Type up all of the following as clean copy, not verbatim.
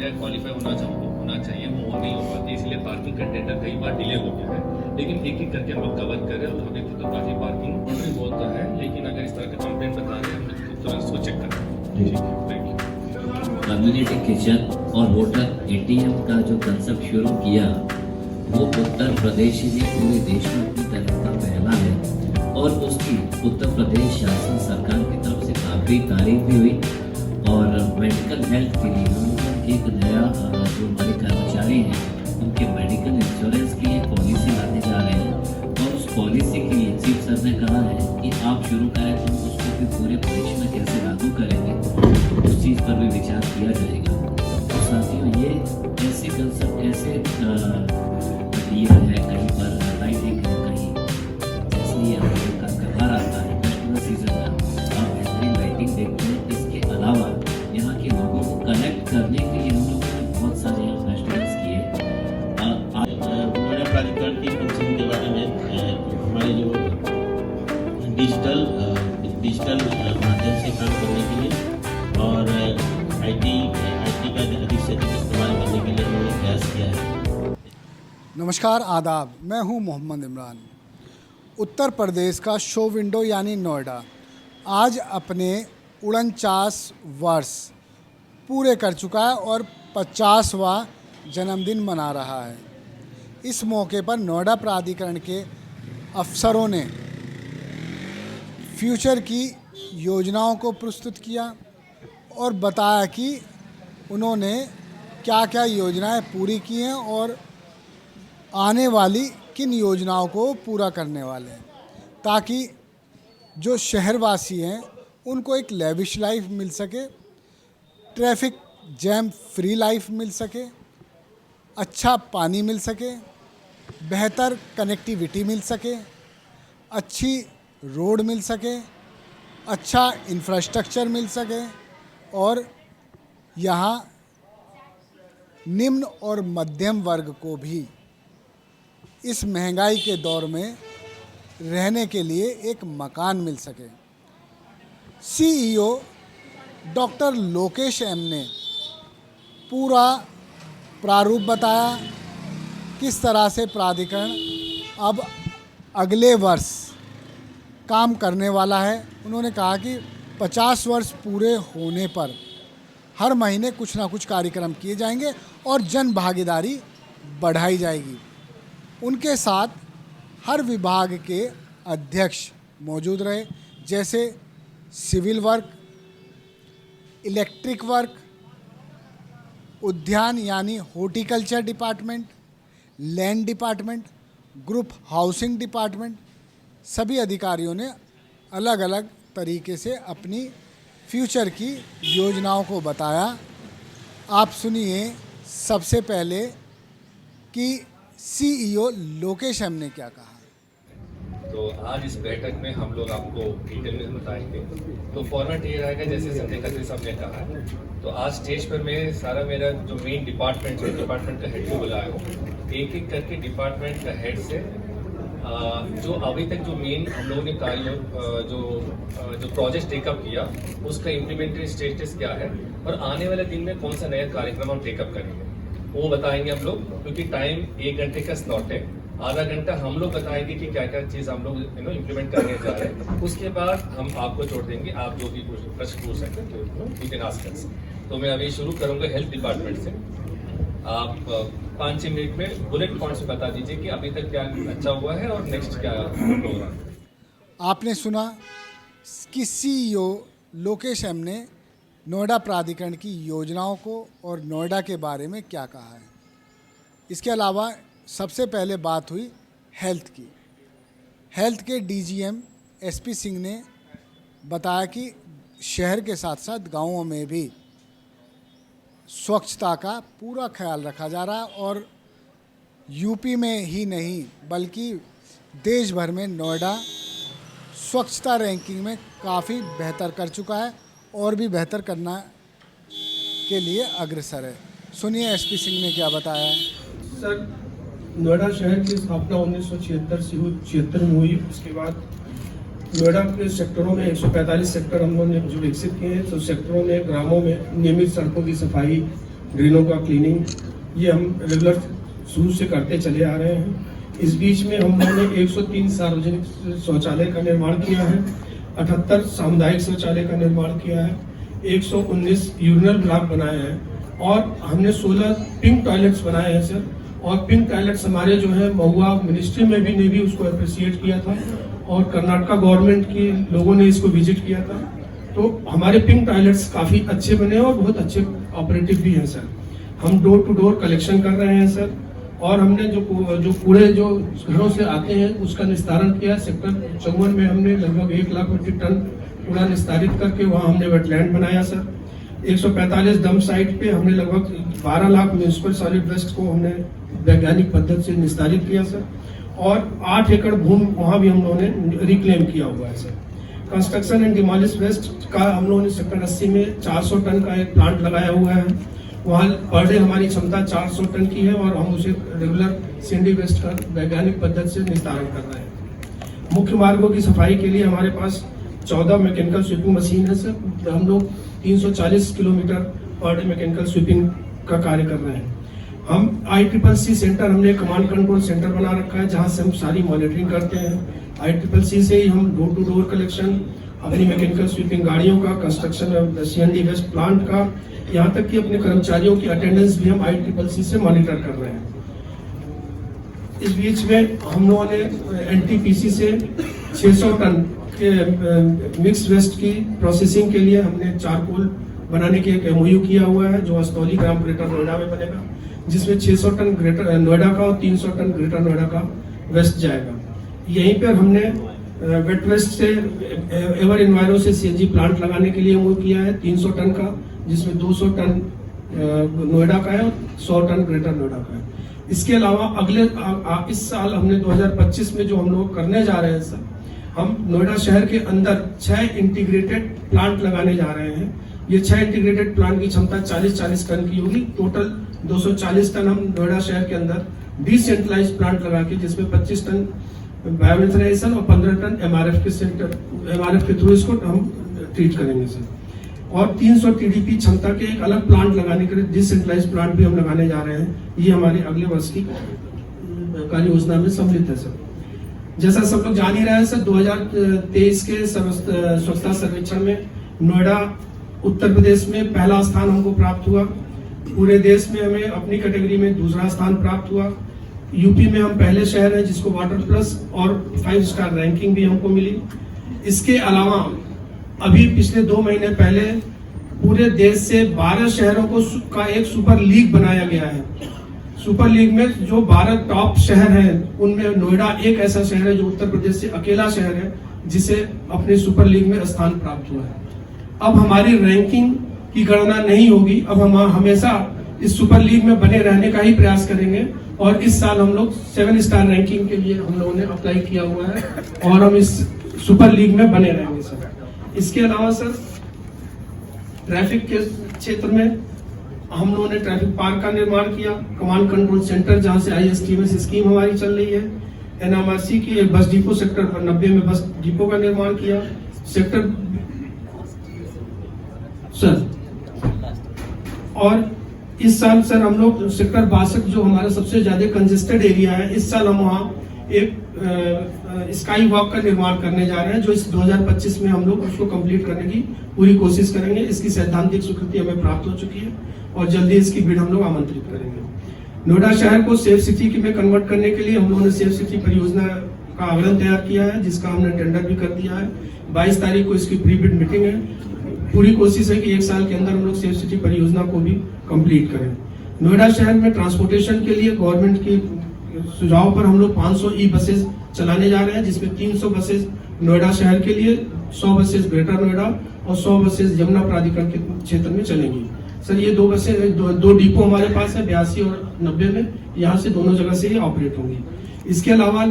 क्या क्वालिफाई होना चाहिए, वो नहीं हो पाती, इसलिए पार्किंग का टेंडर कई बार डिले हो गया है। लेकिन एक एक करके हम लोग कवर कर रहे हैं और अभी तो काफ़ी पार्किंग भी बहुत है, लेकिन अगर इस तरह का कंप्लेंट बता रहे हैं हम लोग तुरंत उसको चेक करें। ठीक है, थैंक यू। कम्युनिटी किचन और वोटर एटीएम का जो कंसेप्ट शुरू किया वो उत्तर प्रदेश ही पूरे देश में अपनी तरह का पहला है और उसकी उत्तर प्रदेश शासन सरकार की तरफ से काफ़ी तारीफ भी हुई। और मेडिकल हेल्थ के लिए हम लोग एक नया जो हमारे कर्मचारी हैं उनके मेडिकल इंश्योरेंस की एक पॉलिसी लाने जा रहे हैं और उस पॉलिसी के लिए चीफ सर ने कहा है कि आप शुरू करें तो उसको भी पूरे प्रदेश में कैसे लागू करेंगे उस चीज़ पर भी विचार किया जाएगा। और साथियों ये ऐसे कंसेप्ट ऐसे दिया है कहीं पर लाइटिंग है, कहीं जैसे ही हमारे का त्यौहार आता है फेस्टिवल सीजन में आप बेहतरीन लाइटिंग देखते हैं। इसके अलावा यहाँ के लोगों को कनेक्ट करने के लिए हम लोगों ने बहुत सारे यहाँ फेस्टिवल्स किए। नोएडा प्राधिकरण की फंक्शन के बारे में हमारे जो डिजिटल माध्यम से काम करने के लिए और आईटी का अधिक से अधिक इस्तेमाल करने के लिए हमने प्रयास किया है। नमस्कार, आदाब। मैं हूं मोहम्मद इमरान। उत्तर प्रदेश का शो विंडो यानी नोएडा आज अपने 49 वर्ष पूरे कर चुका है और 50वां जन्मदिन मना रहा है। इस मौके पर नोएडा प्राधिकरण के अफसरों ने फ्यूचर की योजनाओं को प्रस्तुत किया और बताया कि उन्होंने क्या क्या योजनाएं पूरी की हैं और आने वाली किन योजनाओं को पूरा करने वाले हैं, ताकि जो शहरवासी हैं उनको एक लेविश लाइफ मिल सके, ट्रैफिक जैम फ्री लाइफ मिल सके, अच्छा पानी मिल सके, बेहतर कनेक्टिविटी मिल सके, अच्छी रोड मिल सके, अच्छा इंफ्रास्ट्रक्चर मिल सके और यहाँ निम्न और मध्यम वर्ग को भी इस महंगाई के दौर में रहने के लिए एक मकान मिल सके। सीईओ डॉक्टर लोकेश एम ने पूरा प्रारूप बताया किस तरह से प्राधिकरण अब अगले वर्ष काम करने वाला है। उन्होंने कहा कि 50 वर्ष पूरे होने पर हर महीने कुछ ना कुछ कार्यक्रम किए जाएंगे और जन भागीदारी बढ़ाई जाएगी। उनके साथ हर विभाग के अध्यक्ष मौजूद रहे, जैसे सिविल वर्क, इलेक्ट्रिक वर्क, उद्यान यानी horticulture department, land department, group housing department. सभी अधिकारियों ने अलग अलग तरीके से अपनी फ्यूचर की योजनाओं को बताया। आप सुनिए सबसे पहले कि सीईओ लोकेश एम ने क्या कहा। तो आज इस बैठक में हम लोग आपको डिटेल में बताएंगे। तो फॉर्मेट ये रहेगा जैसे संजय खत्री साहब ने कहा है। तो आज स्टेज पर मैं सारा मेरा जो मेन डिपार्टमेंट है, डिपार्टमेंट का हेड को बुलाया हूँ। एक एक करके डिपार्टमेंट का हेड से जो अभी तक जो मेन हम लोगों ने कार्य जो प्रोजेक्ट टेकअप किया उसका इम्प्लीमेंटेशन स्टेटस क्या है और आने वाले दिन में कौन सा नया कार्यक्रम हम टेकअप करेंगे वो बताएंगे हम लोग। क्योंकि टाइम 1 घंटे का स्लॉट है, आधा घंटा हम लोग बताएंगे कि क्या क्या चीज़ हम लोग इम्प्लीमेंट करने जा रहे हैं। उसके बाद हम आपको छोड़ देंगे, आप जो भी प्रश्न पूछ सकते हैं तो यू कैन आस्क अस। तो मैं अभी शुरू करूँगा हेल्थ डिपार्टमेंट से। आप 5-6 मिनट में बुलेट पॉइंट्स बता दीजिए कि अभी तक क्या अच्छा हुआ है और नेक्स्ट क्या प्रोग्राम। आपने सुना कि सीईओ लोकेश एम ने नोएडा प्राधिकरण की योजनाओं को और नोएडा के बारे में क्या कहा है। इसके अलावा सबसे पहले बात हुई हेल्थ की। हेल्थ के डीजीएम एसपी सिंह ने बताया कि शहर के साथ साथ गांवों में भी स्वच्छता का पूरा ख्याल रखा जा रहा है और यूपी में ही नहीं बल्कि देश भर में नोएडा स्वच्छता रैंकिंग में काफ़ी बेहतर कर चुका है और भी बेहतर करना के लिए अग्रसर है। सुनिए एसपी सिंह ने क्या बताया है। सर, नोएडा शहर की स्थापना 1976 में हुई। उसके बाद नोएडा के सेक्टरों में 145 सेक्टर हम लोगों ने जो विकसित किए हैं। तो सेक्टरों में, ग्रामों में नियमित सड़कों की सफाई, ड्रेनों का क्लीनिंग, ये हम रेगुलर शुरू से करते चले आ रहे हैं। इस बीच में हम लोगों ने 103 सार्वजनिक शौचालय का निर्माण किया है, 78 सामुदायिक शौचालय का निर्माण किया है, 119 यूरिनल ब्लॉक बनाए हैं और हमने 16 पिंक टॉयलेट्स बनाए हैं सर। और पिंक टॉयलेट्स हमारे जो है महुआ मिनिस्ट्री में भी ने भी उसको अप्रिशिएट किया था और कर्नाटका गवर्नमेंट के लोगों ने इसको विजिट किया था। तो हमारे पिंक टॉयलेट्स काफ़ी अच्छे बने और बहुत अच्छे ऑपरेटिव भी हैं सर। हम डोर टू डोर कलेक्शन कर रहे हैं सर और हमने जो कूड़े जो घरों से आते हैं उसका निस्तारण किया। सेक्टर 54 में हमने लगभग 1 लाख मीट्रिक टन कूड़ा निस्तारित करके वहाँ हमने वेटलैंड बनाया सर। 145 डंप साइट पे हमने लगभग 12 लाख म्यूनिसिपल सॉलिड वेस्ट को हमने वैज्ञानिक पद्धति से निस्तारित किया सर। और 8 एकड़ भूमि वहाँ भी हम लोगों ने रिक्लेम किया हुआ है sir. Construction and demolish waste का हम लोगों ने सेक्टर 80 में 400 टन का एक प्लांट लगाया हुआ है। वहाँ पर डे हमारी क्षमता 400 टन की है और हम उसे रेगुलर सीएनडी वेस्ट का वैज्ञानिक पद्धति से निस्तारण कर रहे हैं। मुख्य मार्गों की सफाई के लिए हमारे पास 14 मैकेनिकल स्वीपिंग मशीन है सर। हम लोग 340 kilometre per day mechanical sweeping का कार्य कर रहे हैं। हम ICCC सेंटर, हमने कमांड कंट्रोल सेंटर बना रखा है जहाँ से हम सारी मॉनिटरिंग करते हैं। ICCC से ही हम डोर टू डोर कलेक्शन, अपनी मैकेनिकल स्वीपिंग गाड़ियों का, कंस्ट्रक्शन सीएनडी वेस्ट प्लांट का, यहाँ तक कि अपने कर्मचारियों की अटेंडेंस भी हम ICCC से मॉनिटर कर रहे हैं। इस बीच में हम लोगों ने NTPC से 600 टन के मिक्स वेस्ट की प्रोसेसिंग के लिए हमने चारकोल बनाने के एक MOU किया हुआ है जो अस्तौली ग्राम ग्रेटर नोएडा में बनेगा, जिसमें 600 टन ग्रेटर नोएडा का और 300 टन ग्रेटर नोएडा का वेस्ट जाएगा। यहीं पर हमने वेट वेस्ट से एवर इन्वायरो से CNG प्लांट लगाने के लिए MOU किया है 300 टन का, जिसमें 200 टन नोएडा का है और 100 टन ग्रेटर नोएडा का है। इसके अलावा इस साल हमने 2025 में जो हम लोग करने जा रहे हैं सर, हम नोएडा शहर के अंदर 6 इंटीग्रेटेड प्लांट लगाने जा रहे हैं। ये 6 इंटीग्रेटेड प्लांट की क्षमता 40-40 टन की होगी। टोटल 240 टन हम नोएडा शहर के अंदर डिसेंट्रलाइज प्लांट लगा के, जिसमें 25 टन बायोमिथेनाइजेशन और 15 टन MRF के थ्रू इसको हम ट्रीट करेंगे सर। और 300 TDP क्षमता के एक अलग प्लांट लगाने के लिए डिसेंट्रलाइज प्लांट भी हम लगाने जा रहे हैं। ये हमारे अगले वर्ष की कार्य योजना में सम्मिलित है सर। जैसा सब लोग जान ही रहे हैं सर, 2023 के स्वच्छता सर्वेक्षण में नोएडा उत्तर प्रदेश में पहला स्थान हमको प्राप्त हुआ। पूरे देश में हमें अपनी कैटेगरी में दूसरा स्थान प्राप्त हुआ। यूपी में हम पहले शहर हैं जिसको वाटर प्लस और 5 स्टार रैंकिंग भी हमको मिली। इसके अलावा अभी पिछले 2 महीने पहले पूरे देश से 12 शहरों का एक सुपर लीग बनाया गया है। सुपर लीग में जो 12 टॉप शहर हैं उनमें नोएडा एक ऐसा शहर है जो उत्तर प्रदेश से अकेला शहर है जिसे अपने सुपर लीग में स्थान प्राप्त हुआ है। अब हमारी रैंकिंग की गणना नहीं होगी, अब हम हमेशा इस सुपर लीग में बने रहने का ही प्रयास करेंगे। और इस साल हम लोग 7 स्टार रैंकिंग के लिए हम लोगों ने अप्लाई किया हुआ है और हम इस सुपर लीग में बने रहेंगे सर। इसके अलावा सर ट्रैफिक के क्षेत्र में हम लोगों ने ट्रैफिक पार्क का निर्माण किया, कमांड कंट्रोल सेंटर जहां से ISTMS स्कीम हमारी चल रही है। NMRC की एक बस डिपो सेक्टर 90 में बस डिपो का निर्माण किया। सेक्टर सर और इस साल सर हम लोग सेक्टर 62 जो हमारा सबसे ज्यादा कंजेस्टेड एरिया है, इस साल हम वहाँ एक स्काई वॉक का निर्माण करने जा रहे हैं जो इस 2025 में हम लोग उसको कंप्लीट करने की पूरी कोशिश करेंगे। इसकी सैद्धांतिक स्वीकृति हमें प्राप्त हो चुकी है और जल्दी इसकी बिड हम लोग आमंत्रित करेंगे। नोएडा शहर को सेफ सिटी में कन्वर्ट करने के लिए हम लोगों ने सेफ सिटी परियोजना का आवेदन तैयार किया है, जिसका हमने टेंडर भी कर दिया है। 22 तारीख को इसकी प्री बिड मीटिंग है। पूरी कोशिश है कि 1 साल के अंदर हम लोग सेफ सिटी परियोजना को भी कंप्लीट करें। नोएडा शहर में ट्रांसपोर्टेशन के लिए गवर्नमेंट की सुझाव पर हम लोग 500 ई बसेज चलाने जा रहे हैं, जिसमें 300 बसेज नोएडा शहर के लिए, 100 बसेज ग्रेटर नोएडा और 100 बसेज यमुना प्राधिकरण के क्षेत्र में चलेंगी। सर ये 2 बसें दो डिपो हमारे पास है 82 और 90 में, यहाँ से दोनों जगह से ये ऑपरेट होंगी। इसके अलावा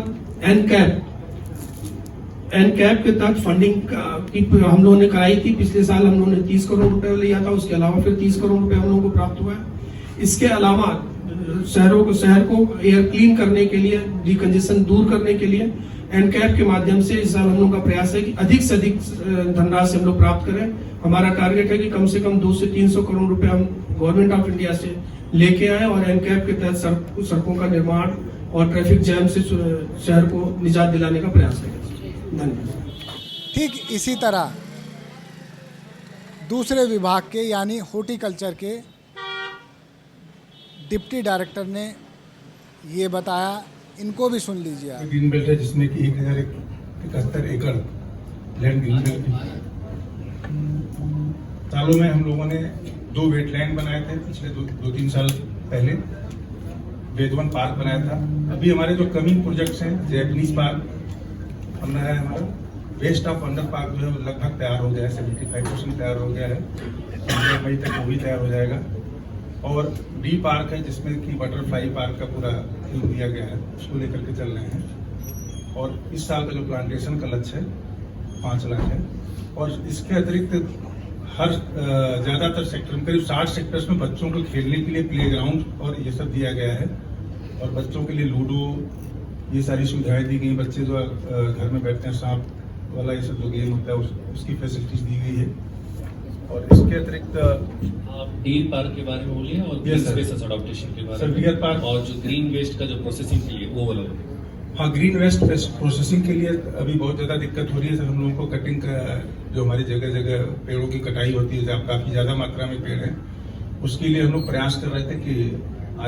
एनकैप के तहत फंडिंग की हम लोगों ने कराई थी। पिछले साल हम लोगों ने 30 करोड़ रुपए लिया था, उसके अलावा फिर 30 करोड़ रुपए हम लोगों को प्राप्त हुआ है। इसके अलावा शहर को एयर क्लीन करने के लिए, डिकंजेशन दूर करने के लिए एनकैप के माध्यम से इस साल हम लोग का प्रयास है कि अधिक से अधिक धनराशि हम लोग प्राप्त करें। हमारा टारगेट है कि कम से कम 200 से 300 करोड़ रुपए हम गवर्नमेंट ऑफ इंडिया से लेके आए और एनकैप के तहत सड़कों का निर्माण और ट्रैफिक जैम से शहर को निजात दिलाने का प्रयास करें। धन्यवाद। ठीक इसी तरह दूसरे विभाग के यानी हॉर्टिकल्चर के डिप्टी डायरेक्टर ने ये बताया, इनको भी सुन लीजिए आप। ग्रीन बेल्ट है जिसमें कि 1071 एकड़ लैंड ग्रीन बेल्ट है। सालों में हम लोगों ने 2 वेटलैंड बनाए थे, पिछले 2-3 साल पहले वेदवन पार्क बनाया था। अभी हमारे जो कमिंग प्रोजेक्ट्स हैं, जैपनीज पार्क बनना है, हमारा वेस्ट ऑफ अंडर पार्क जो है लगभग तैयार हो गया है, 75% तैयार हो गया है, 15 मई तक वो भी तैयार हो जाएगा। और डी पार्क है जिसमें कि बटरफ्लाई पार्क का पूरा थीम दिया गया है, उसको लेकर के चल रहे हैं। और इस साल का जो प्लांटेशन का लक्ष्य है 5 लाख है। और इसके अतिरिक्त हर ज़्यादातर सेक्टर में करीब 60 सेक्टर्स में बच्चों को खेलने के लिए प्लेग्राउंड और ये सब दिया गया है। और बच्चों के लिए लूडो ये सारी सुविधाएं दी गई। बच्चे जो घर में बैठते हैं, सांप वाला ये सब जो गेम होता है उसकी फैसिलिटीज दी गई है। और इसके अतिरिक्त आप डीर पार्क के बारे में बोलिए और ग्रीन स्पेसेस अडॉप्टेशन के बारे सर, में। डियर पार्क और जो ग्रीन वेस्ट का जो प्रोसेसिंग के लिए वो वाला। हाँ, ग्रीन वेस्ट प्रोसेसिंग के लिए अभी बहुत ज़्यादा दिक्कत हो रही है सर। हम लोगों को कटिंग का जो हमारी जगह जगह पेड़ों की कटाई होती है, जहाँ काफ़ी ज़्यादा मात्रा में पेड़ हैं, उसके लिए हम लोग प्रयास कर रहे थे कि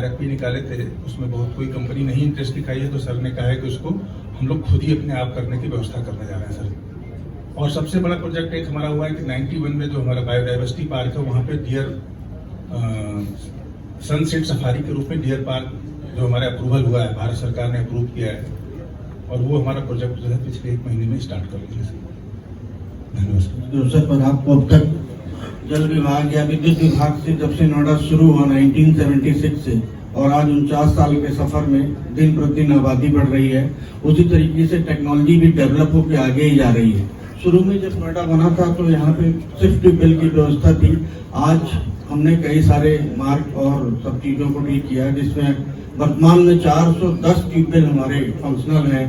RFP निकाले थे, उसमें बहुत कोई कंपनी नहीं इंटरेस्ट दिखाई है। तो सर ने कहा है कि उसको हम लोग खुद ही अपने आप करने की व्यवस्था करने जा रहे हैं सर। और सबसे बड़ा प्रोजेक्ट एक हमारा हुआ है कि 91 में जो हमारा बायोडाइवर्सिटी पार्क है, वहाँ पे डियर सनसेट सफारी के रूप में डियर पार्क जो हमारा अप्रूवल हुआ है, भारत सरकार ने अप्रूव किया है। और वो हमारा प्रोजेक्ट जो है पिछले 1 महीने में स्टार्ट कर दिया सर। धन्यवाद। दूसरे पर आपको अब तक जल विभाग या विद्युत विभाग से जब से नोएडा शुरू हुआ 1976 से और आज 49 साल के सफर में दिन प्रतिदिन आबादी बढ़ रही है, उसी तरीके से टेक्नोलॉजी भी डेवलप होकर आगे ही जा रही है। शुरू में जब नोएडा बना था तो यहाँ पे सिर्फ ट्यूबवेल की व्यवस्था थी। आज हमने कई सारे मार्ग और सब चीज़ों को ठीक किया, जिसमें वर्तमान में 410 ट्यूबवेल हमारे फंक्शनल हैं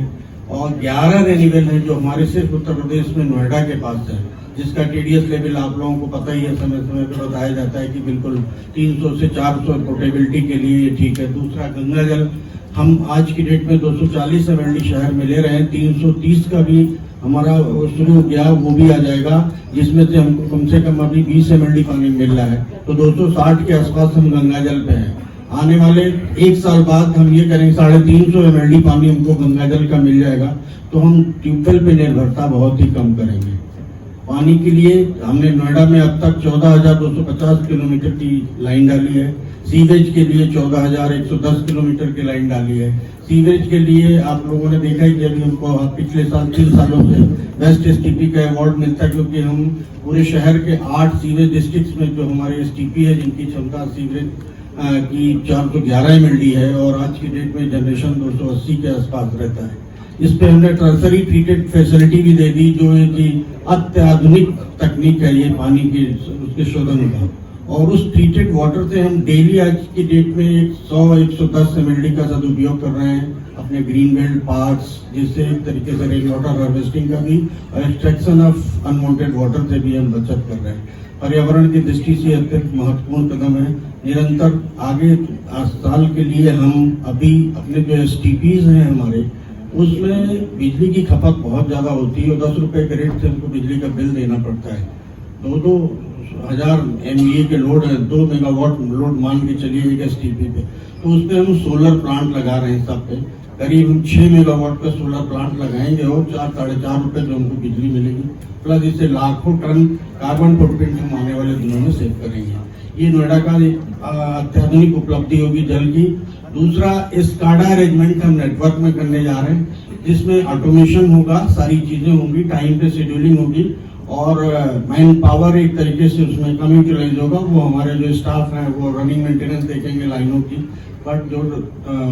और 11 रेन्यूएबल हैं जो हमारे सिर्फ उत्तर प्रदेश में नोएडा के पास है, जिसका TDS लेवल आप लोगों को पता ही है, समय समय पर बताया जाता है कि बिल्कुल 300 से 400 पोर्टेबिलिटी के लिए ये ठीक है। दूसरा, गंगा जल हम आज की डेट में 240 MLD शहर में ले रहे हैं, 330 का भी हमारा शुरू हो गया, वो भी आ जाएगा, जिसमें से हमको कम से कम अभी 20 MLD पानी मिल रहा है। तो 260 के आसपास हम गंगा जल पे हैं। आने वाले 1 साल बाद हम ये करेंगे 350 MLD पानी हमको गंगा जल का मिल जाएगा, तो हम ट्यूबवेल पे निर्भरता बहुत ही कम करेंगे। पानी के लिए हमने नोएडा में अब तक 14,250 किलोमीटर की लाइन डाली है। सीवेज के लिए 14,110 किलोमीटर की लाइन डाली है। सीवेज के लिए आप लोगों ने देखा ही कि अभी हमको पिछले साल 3 सालों से बेस्ट STP का अवार्ड मिलता है, क्योंकि हम पूरे शहर के 8 सीवेज डिस्ट्रिक्ट में जो हमारे STP है, जिनकी क्षमता सीवरेज की 411 MLD है और आज की डेट में जनरेशन 280 के आसपास रहता है। इस पे हमने टर्सरी ट्रीटेड फैसिलिटी भी दे दी, जो है कि अत्याधुनिक तकनीक है ये पानी के उसके शोधन का। और उस ट्रीटेड वाटर से हम डेली आज की डेट में 100-110 MLD का सदुपयोग कर रहे हैं अपने ग्रीन बेल्ट पार्क्स, जिससे एक तरीके से रेन वाटर हार्वेस्टिंग का भी और एक्सट्रैक्शन ऑफ अनवांटेड वाटर से भी हम बचत कर रहे हैं। पर्यावरण की दृष्टि से अत्यंत महत्वपूर्ण कदम है। निरंतर आगे साल के लिए हम अभी अपने जो STPs हैं हमारे, उसमें बिजली की खपत बहुत ज़्यादा होती है और 10 रुपए के रेट से हमको बिजली का बिल देना पड़ता है। 2,000 MVA के लोड है, 2 मेगावाट लोड मान के चलिए एक STP पे, तो उस पर हम सोलर प्लांट लगा रहे हैं। सब पे करीब हम 6 मेगावाट का सोलर प्लांट लगाएंगे और 4-4.5 रुपए जो हमको बिजली मिलेगी, प्लस इससे लाखों टन कार्बन फुटप्रिंट हम आने वाले दिनों में सेव करेंगे। ये नोएडा का एक अत्याधुनिक उपलब्धि होगी जल की। दूसरा, SCADA अरेंजमेंट हम नेटवर्क में करने जा रहे हैं, जिसमें ऑटोमेशन होगा, सारी चीजें होंगी, टाइम पे शेड्यूलिंग होगी और मैन पावर एक तरीके से उसमें कम यूटिलाइज होगा। वो हमारे जो स्टाफ हैं वो रनिंग मेंटेनेंस देखेंगे लाइनों की, बट जो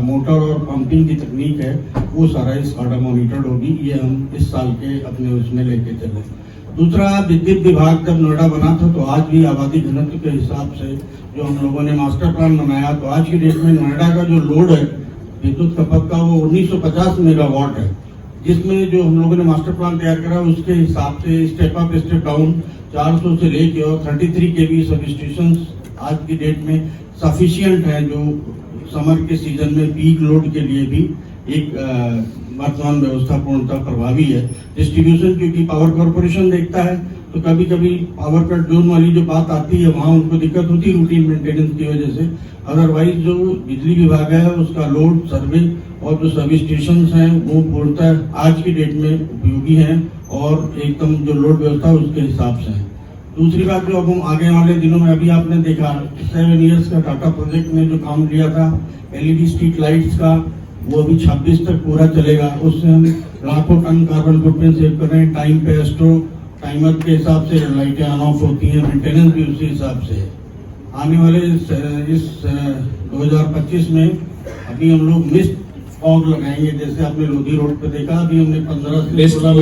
मोटर और पंपिंग की तकनीक है वो सारा SCADA मॉनिटर्ड होगी। ये हम इस साल के अपने उसमें लेके चले। दूसरा, विद्युत विभाग जब नोएडा बना था तो आज भी आबादी घनत्व के हिसाब से जो हम लोगों ने मास्टर प्लान बनाया, तो आज की डेट में नोएडा का जो लोड है विद्युत खपत का वो 1950 मेगावाट है, जिसमें जो हम लोगों ने मास्टर प्लान तैयार करा उसके हिसाब से स्टेप अप स्टेप डाउन 400 से लेके और 33 kV सब स्टेशन आज की डेट में सफिशिएंट है, जो समर के सीजन में पीक लोड के लिए भी एक वर्तमान व्यवस्था पूर्णतः प्रभावी है। डिस्ट्रीब्यूशन क्योंकि पावर कॉर्पोरेशन देखता है, तो कभी कभी पावर कट जोन वाली जो बात आती है वहाँ उनको दिक्कत होती है रूटीन मेंटेनेंस की वजह से। अदरवाइज जो बिजली विभाग है उसका लोड सर्वे और जो सभी स्टेशन हैं वो पूर्णतः आज की डेट में उपयोगी हैं और एकदम जो लोड व्यवस्था उसके हिसाब से है। दूसरी बात जो अब हम आगे वाले दिनों में, अभी आपने देखा 7 इयर्स का टाटा प्रोजेक्ट ने जो काम लिया था LED स्ट्रीट लाइट्स का, वो अभी 26 तक पूरा चलेगा। उससे हम लाखों टन कार्बन फुटप्रिंट सेव कर रहे हैं। टाइम पे एस्ट्रो टाइमर के हिसाब से लाइटें ऑन ऑफ होती हैं, मेंटेनेंस भी उसी हिसाब से है। आने वाले इस 2025 में अभी हम लोग मिस्ट फॉग लगाएंगे, जैसे आपने लोधी रोड पे देखा, अभी हमने 15 से 16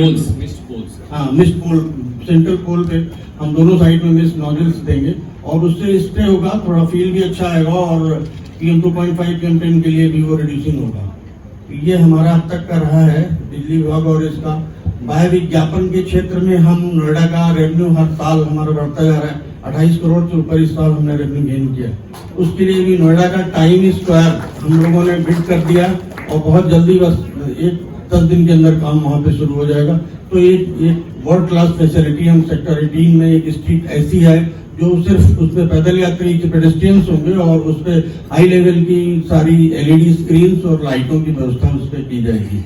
हाँ मिस्ट पोल, सेंट्रल पोल पे हम दोनों साइड में मिस्ट नॉजल्स देंगे और उससे स्प्रे होगा, थोड़ा फील भी अच्छा आएगा और PM 2.5 PM10 के लिए भी वो रिड्यूसिंग होगा। ये हमारा अब तक का रहा है बिजली विभाग। और इसका बाह्य विज्ञापन के क्षेत्र में हम नोएडा का रेवेन्यू हर साल हमारा बढ़ता जा रहा है। 28 करोड़ से ऊपर इस साल हमने रेवेन्यू गेन किया। उसके लिए भी नोएडा का टाइम स्क्वायर हम लोगों ने बिल्ड कर दिया और बहुत जल्दी, बस 10 दिन के अंदर काम वहाँ पे शुरू हो जाएगा। तो एक वर्ल्ड क्लास फैसिलिटी हम सेक्टर 18 में एक स्ट्रीट ऐसी है जो सिर्फ उसमें पैदल यात्री के पेडेस्ट्रियंस होंगे और उस पर हाई लेवल की सारी LED स्क्रीन्स और लाइटों की व्यवस्था उस पर की जाएगी।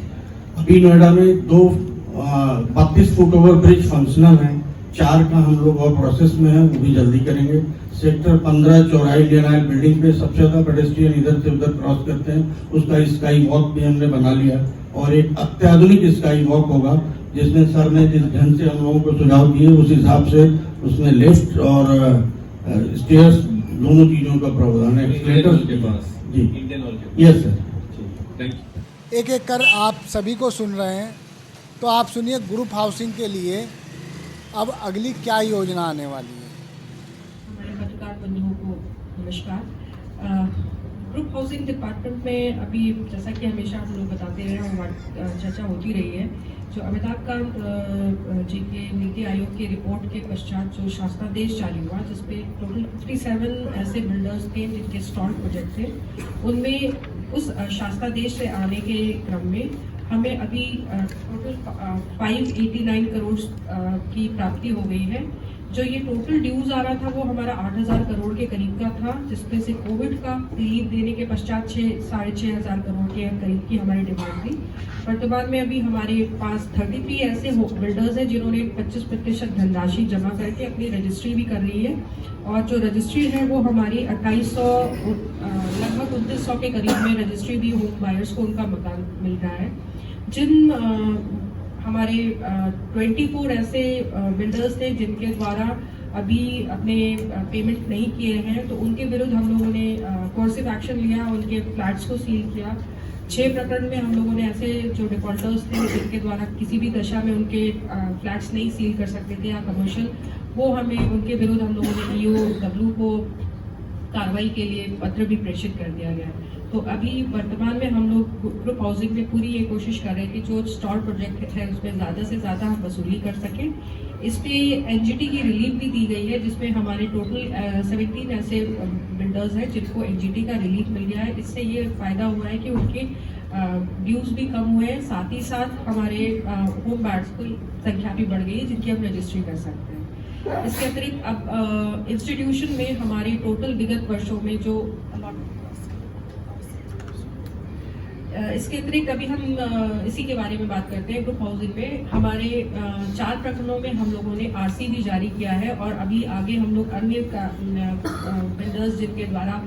अभी नोएडा में 32 फुट ओवर ब्रिज फंक्शनल है, 4 का हम लोग और प्रोसेस में है, वो भी जल्दी करेंगे। Sector 15 Chaurai Indian oil building पे सबसे ज्यादा पेडेस्ट्रियन इधर से उधर क्रॉस करते हैं, उसका स्काई वॉक भी हमने बना लिया और एक अत्याधुनिक स्काई वॉक होगा जिसमें सर ने जिस ढंग से हम लोगों को सुझाव दिए उस हिसाब से उसमें लिफ्ट और स्टेयर्स दोनों चीजों का प्रावधान है। के पास जी इंडियन ऑयल के यस सर। Thank you. एक एक कर आप सभी को सुन रहे हैं, तो आप सुनिए ग्रुप हाउसिंग के लिए अब अगली क्या योजना आने वाली है। हमारे पत्रकार बंधुओं को नमस्कार। ग्रुप हाउसिंग डिपार्टमेंट में अभी जैसा कि हमेशा हम लोग बताते रहे और चर्चा होती रही है, जो अमिताभ कांत जी के नीति आयोग की रिपोर्ट के पश्चात जो शासनादेश जारी हुआ जिसपे टोटल 57 ऐसे बिल्डर्स थे जिनके स्टॉल प्रोजेक्ट थे, उनमें उस शासनादेश से आने के क्रम में हमें अभी टोटल 589 करोड़ की प्राप्ति हो गई है। जो ये टोटल ड्यूज आ रहा था वो हमारा 8000 करोड़ के करीब का था, जिसमें से कोविड का रिलीफ देने के पश्चात 6,500 करोड़ के करीब की हमारी डिमांड थी। वर्तमान में अभी हमारे पास 33 ऐसे बिल्डर्स हैं जिन्होंने 25% धनराशि जमा करके अपनी रजिस्ट्री भी कर रही है और जो रजिस्ट्री है वो हमारी 2800 लगभग 2900 के करीब में रजिस्ट्री भी होम बायर्स को उनका मकान मिल रहा है। जिन हमारे 24 ऐसे बिल्डर्स थे जिनके द्वारा अभी अपने पेमेंट नहीं किए हैं, तो उनके विरुद्ध हम लोगों ने कोर्सिव एक्शन लिया, उनके फ्लैट्स को सील किया। 6 प्रकरण में हम लोगों ने ऐसे जो डिफॉल्टर्स थे जिनके द्वारा किसी भी दशा में उनके फ्लैट्स नहीं सील कर सकते थे या कमर्शियल, वो हमें उनके विरुद्ध हम लोगों ने EOW को कार्रवाई के लिए पत्र भी प्रेषित कर दिया गया। तो अभी वर्तमान में हम लोग ग्रुप हाउसिंग में पूरी ये कोशिश कर रहे हैं कि जो स्टॉल प्रोजेक्ट है उसमें ज़्यादा से ज़्यादा हम वसूली कर सकें। इस पे NGT की रिलीफ भी दी गई है जिसमें हमारे टोटल 17 ऐसे बिल्डर्स हैं जिनको NGT का रिलीफ मिल गया है। इससे ये फ़ायदा हुआ है कि उनके ड्यूज भी कम हुए हैं, साथ ही साथ हमारे होम बायर्स की संख्या भी बढ़ गई है जिनकी हम रजिस्ट्री कर सकते हैं। इसके अतिरिक्त अब इंस्टीट्यूशन में हमारी टोटल विगत वर्षों में जो इसके अतिरिक्त अभी हम इसी के बारे में बात करते हैं। ग्रुप हाउसिंग में हमारे 4 प्रखंडों में हम लोगों ने RC भी जारी किया है और अभी आगे हम लोग अन्य बिल्डर्स जिनके द्वारा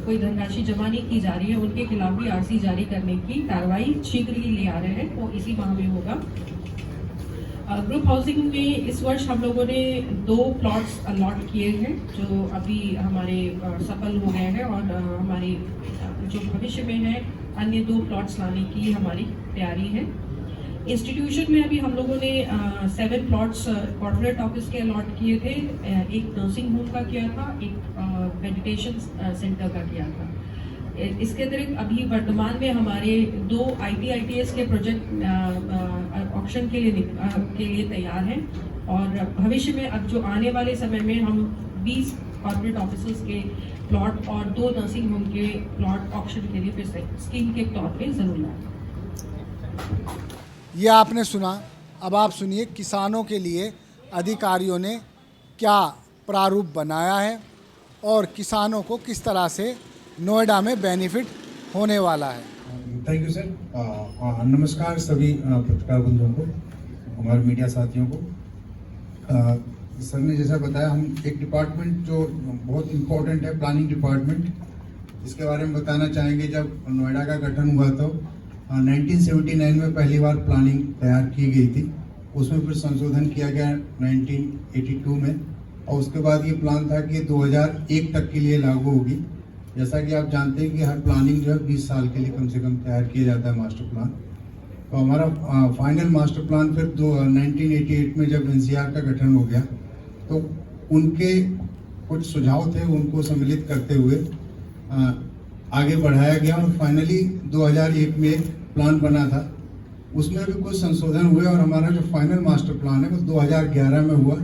कोई धनराशि जमा नहीं की जा रही है उनके खिलाफ भी RC जारी करने की कार्रवाई शीघ्र ही ले आ रहे हैं, वो इसी माह में होगा। ग्रुप हाउसिंग में इस वर्ष हम लोगों ने 2 प्लॉट्स अलॉट किए हैं जो अभी हमारे सफल हो गए हैं और हमारी जो भविष्य में है अन्य 2 प्लॉट्स लाने की हमारी तैयारी है। इंस्टीट्यूशन में अभी हम लोगों ने 7 प्लॉट्स कॉर्पोरेट ऑफिस के अलॉट किए थे, एक नर्सिंग होम का किया था, एक मेडिटेशन सेंटर का किया था। इसके अतिरिक्त अभी वर्तमान में हमारे 2 IT/ITES के प्रोजेक्ट ऑक्शन के लिए तैयार हैं और भविष्य में अब जो आने वाले समय में हम 20 कॉर्पोरेट ऑफिसर्स के प्लॉट और 2 नर्सिंग होम के प्लॉट ऑक्शन के लिए फिर से स्कीम के तौर पे जरूर लाएं। ये आपने सुना। अब आप सुनिए किसानों के लिए अधिकारियों ने क्या प्रारूप बनाया है और किसानों को किस तरह से नोएडा में बेनिफिट होने वाला है। Thank you sir. नमस्कार सभी पत्रकार बंधुओं को, हमारे मीडिया साथियों को। सर ने जैसा बताया, हम एक डिपार्टमेंट जो बहुत इम्पोर्टेंट है, प्लानिंग डिपार्टमेंट, इसके बारे में बताना चाहेंगे। जब नोएडा का गठन हुआ तो 1979 में पहली बार प्लानिंग तैयार की गई थी। उसमें फिर संशोधन किया गया 1982 में, और उसके बाद ये प्लान था कि 2001 तक के लिए लागू होगी। जैसा कि आप जानते हैं कि हर प्लानिंग जो है 20 साल के लिए कम से कम तैयार किया जाता है मास्टर प्लान। तो हमारा फाइनल मास्टर प्लान फिर 1988 में जब एनसीआर का गठन हो गया तो उनके कुछ सुझाव थे, उनको सम्मिलित करते हुए आगे बढ़ाया गया और फाइनली 2001 में एक प्लान बना था। उसमें भी कुछ संशोधन हुए और हमारा जो फाइनल मास्टर प्लान है वो 2011 में हुआ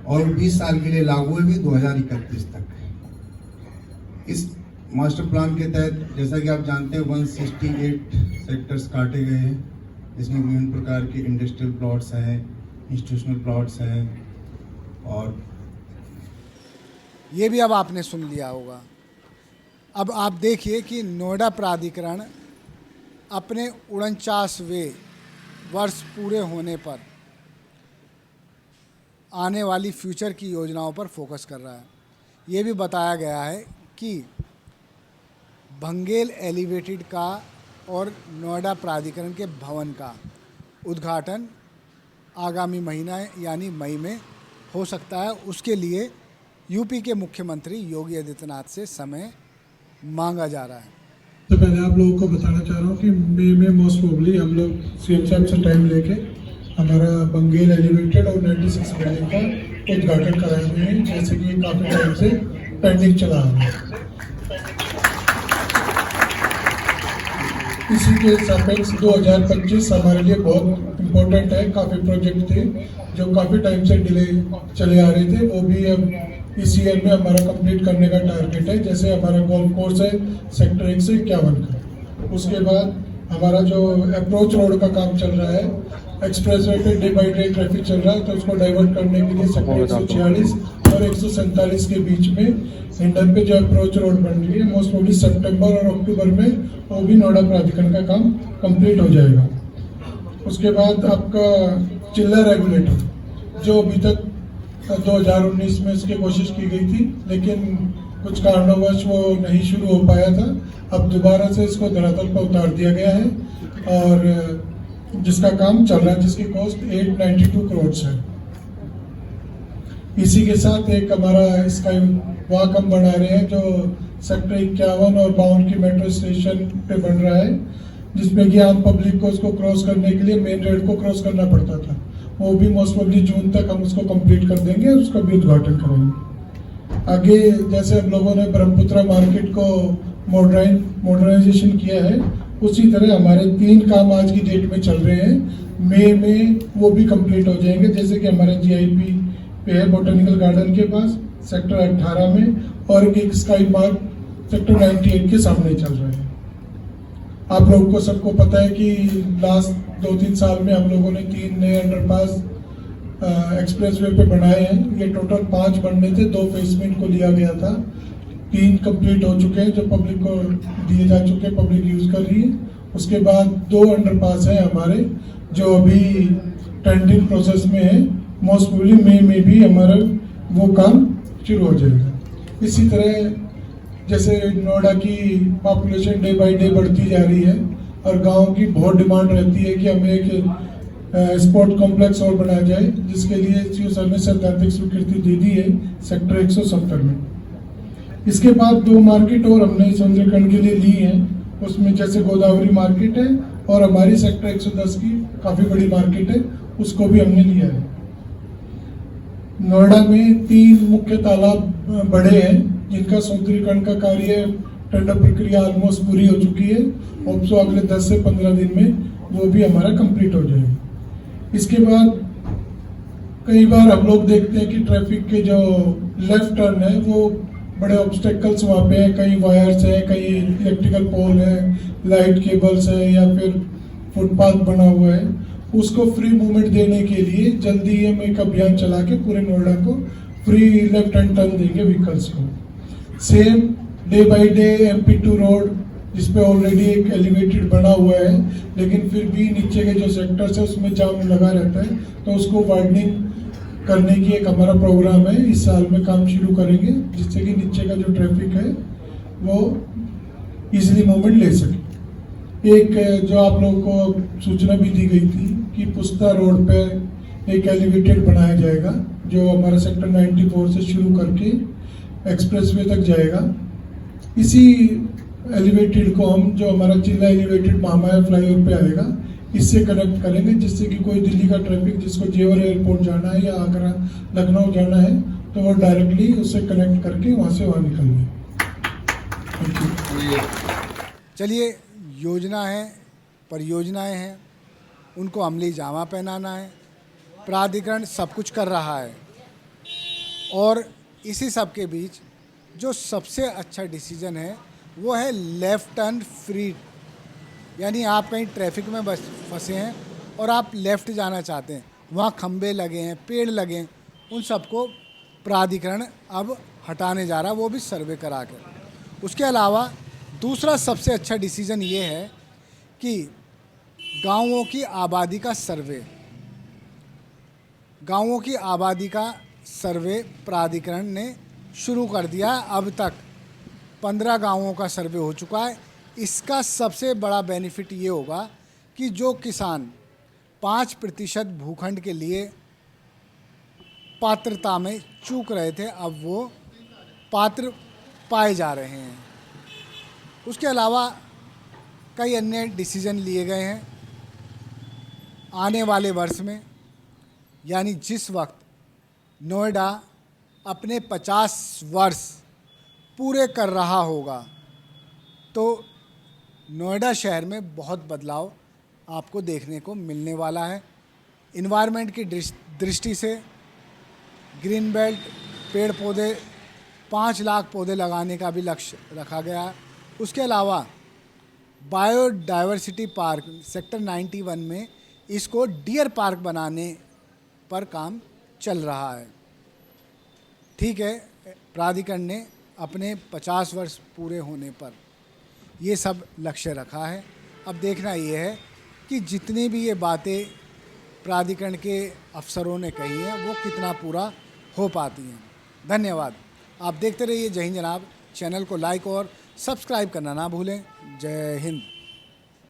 और 20 साल के लिए लागू है भी 2031 तक। इस मास्टर प्लान के तहत जैसा कि आप जानते हैं 168 सेक्टर्स काटे गए हैं, जिसमें विभिन्न प्रकार के इंडस्ट्रियल प्लॉट्स हैं, इंस्टीट्यूशनल प्लॉट्स हैं। और ये भी अब आपने सुन लिया होगा। अब आप देखिए कि नोएडा प्राधिकरण अपने 49वें वर्ष पूरे होने पर आने वाली फ्यूचर की योजनाओं पर फोकस कर रहा है। ये भी बताया गया है कि भंगेल एलिवेटेड का और नोएडा प्राधिकरण के भवन का उद्घाटन आगामी महीना यानी मई में हो सकता है। उसके लिए यूपी के मुख्यमंत्री योगी आदित्यनाथ से समय मांगा जा रहा है। तो पहले आप लोगों को बताना चाह रहा हूँ कि मई में मोस्ट प्रोबेबली हम लोग सीएम साहब से टाइम लेके हमारा बंगेल एलिवेटेड और 96 बिल्डिंग का उद्घाटन कराएंगे, जैसे कि काफ़ी टाइम से पेंडिंग चला आ रहा है। इसी के सापेक्ष 2025 हमारे लिए बहुत इम्पोर्टेंट है। काफ़ी प्रोजेक्ट थे जो काफ़ी टाइम से डिले चले आ रहे थे, वो भी अब इस ईयर में हमारा कंप्लीट करने का टारगेट है। जैसे हमारा गोल्फ कोर्स है सेक्टर 1 से 51 का। उसके बाद हमारा जो अप्रोच रोड का काम चल रहा है, एक्सप्रेसवे पे डे बाई डे ट्रैफिक चल रहा है, तो उसको डाइवर्ट करने के लिए सेक्टर 146 और 147 के बीच में हिंडन पे जो अप्रोच रोड बन रही है, मोस्ट प्रोबेबली सितंबर और अक्टूबर में वो भी नोएडा प्राधिकरण का काम कंप्लीट हो जाएगा। उसके बाद आपका चिल्ला रेगुलेटर जो अभी तक 2019 में इसकी कोशिश की गई थी, लेकिन कुछ कारणवश वो नहीं शुरू हो पाया था। अब दोबारा से इसको धरातल पर उतार दिया गया है और जिसका काम चल रहा है, जिसकी कॉस्ट 892 करोड़ है। इसी के साथ एक हमारा स्काई वॉक हम बना रहे हैं जो सेक्टर 51 और 52 की मेट्रो स्टेशन पे बन रहा है, जिसमें कि आम पब्लिक को उसको क्रॉस करने के लिए मेन रोड को क्रॉस करना पड़ता था। वो भी मोस्ट प्रोबेबली जून तक हम उसको कंप्लीट कर देंगे और उसका भी उद्घाटन करेंगे। आगे जैसे हम लोगों ने ब्रह्मपुत्रा मार्केट को मॉडर्नाइजेशन किया है, उसी तरह हमारे 3 काम आज की डेट में चल रहे हैं। मई में वो भी कंप्लीट हो जाएंगे, जैसे कि हमारे जीआईपी पे है बोटेनिकल गार्डन के पास सेक्टर 18 में, और एक स्काई मार्क सेक्टर 98 के सामने चल रहा है। आप लोगों को सबको पता है कि लास्ट 2-3 साल में हम लोगों ने 3 नए अंडरपास एक्सप्रेसवे पे बनाए हैं। ये टोटल 5 बनने थे, 2 फेज में इनको लिया गया था। 3 कंप्लीट हो चुके हैं जो पब्लिक को दिए जा चुके हैं, पब्लिक यूज कर रही है। उसके बाद 2 अंडरपास हैं हमारे जो अभी टेंडरिंग प्रोसेस में है। मोस्ट प्रोबेबली मई में भी हमारा वो काम शुरू हो जाएगा। इसी तरह जैसे नोएडा की पॉपुलेशन डे बाई डे बढ़ती जा रही है और गांव की बहुत डिमांड रहती है कि हमें एक स्पोर्ट कॉम्प्लेक्स और बनाया जाए, जिसके लिए सीओ सर ने सैद्धांतिक स्वीकृति दे दी है सेक्टर 170 में। इसके बाद 2 मार्केट और हमने सौंदर्यकरण के लिए ली हैं, उसमें जैसे गोदावरी मार्केट है और हमारी सेक्टर 110 की काफ़ी बड़ी मार्केट है, उसको भी हमने लिया है। नोएडा में 3 मुख्य तालाब बड़े हैं जिनका सौंदर्यीकरण का कार्य टेंडर प्रक्रिया ऑलमोस्ट पूरी हो चुकी है। होप सो अगले 10 से 15 दिन में वो भी हमारा कंप्लीट हो जाएगा। इसके बाद कई बार हम लोग देखते हैं कि ट्रैफिक के जो लेफ्ट टर्न है वो बड़े ऑब्स्टेकल्स वहाँ पे हैं, कई वायर्स हैं, कई इलेक्ट्रिकल पोल है, लाइट केबल्स है या फिर फुटपाथ बना हुआ है। उसको फ्री मूवमेंट देने के लिए जल्दी ही हम एक अभियान चला के पूरे नोएडा को फ्री लेफ्ट हैंड टर्न देंगे व्हीकल्स को। Same day by day MP2 road जिसपे ऑलरेडी एक एलिवेटेड बना हुआ है, लेकिन फिर भी नीचे के जो सेक्टर्स है उसमें जाम लगा रहता है, तो उसको वाइडनिंग करने की एक हमारा प्रोग्राम है। इस साल में काम शुरू करेंगे जिससे कि नीचे का जो ट्रैफिक है वो इजीली मूवमेंट ले सके। एक जो आप लोगों को सूचना भी दी गई थी कि पुस्ता रोड पे एक एलिवेटेड बनाया जाएगा जो हमारा सेक्टर 94 से शुरू करके एक्सप्रेसवे तक जाएगा। इसी एलिवेटेड को हम जो हमारा जिला एलिवेटेड महामाया फ्लाईओवर पे आएगा इससे कनेक्ट करेंगे, जिससे कि कोई दिल्ली का ट्रैफिक जिसको जेवर एयरपोर्ट जाना है या आगरा लखनऊ जाना है तो वो डायरेक्टली उससे कनेक्ट करके वहाँ से वहाँ निकल जाए। चलिए, योजना है, परियोजनाएं हैं, उनको अमली जामा पहनाना है। प्राधिकरण सब कुछ कर रहा है और इसी सब के बीच जो सबसे अच्छा डिसीजन है वो है लेफ़्ट टर्न फ्री। यानी आप कहीं ट्रैफिक में बस फंसे हैं और आप लेफ़्ट जाना चाहते हैं, वहाँ खंबे लगे हैं, पेड़ लगे हैं, उन सबको प्राधिकरण अब हटाने जा रहा है, वो भी सर्वे करा कर। उसके अलावा दूसरा सबसे अच्छा डिसीजन ये है कि गाँवों की आबादी का सर्वे, गाँवों की आबादी का सर्वे प्राधिकरण ने शुरू कर दिया है। अब तक 15 गांवों का सर्वे हो चुका है। इसका सबसे बड़ा बेनिफिट ये होगा कि जो किसान 5% भूखंड के लिए पात्रता में चूक रहे थे अब वो पात्र पाए जा रहे हैं। उसके अलावा कई अन्य डिसीजन लिए गए हैं। आने वाले वर्ष में यानी जिस वक्त नोएडा अपने 50 वर्ष पूरे कर रहा होगा तो नोएडा शहर में बहुत बदलाव आपको देखने को मिलने वाला है। इन्वायरमेंट की दृष्टि से ग्रीन बेल्ट, पेड़ पौधे 5 लाख पौधे लगाने का भी लक्ष्य रखा गया है। उसके अलावा बायोडाइवर्सिटी पार्क सेक्टर 91 में इसको डियर पार्क बनाने पर काम चल रहा है। ठीक है, प्राधिकरण ने अपने 50 वर्ष पूरे होने पर ये सब लक्ष्य रखा है। अब देखना ये है कि जितनी भी ये बातें प्राधिकरण के अफसरों ने कही हैं वो कितना पूरा हो पाती हैं। धन्यवाद। आप देखते रहिए जय हिंद जनाब। चैनल को लाइक और सब्सक्राइब करना ना भूलें। जय हिंद।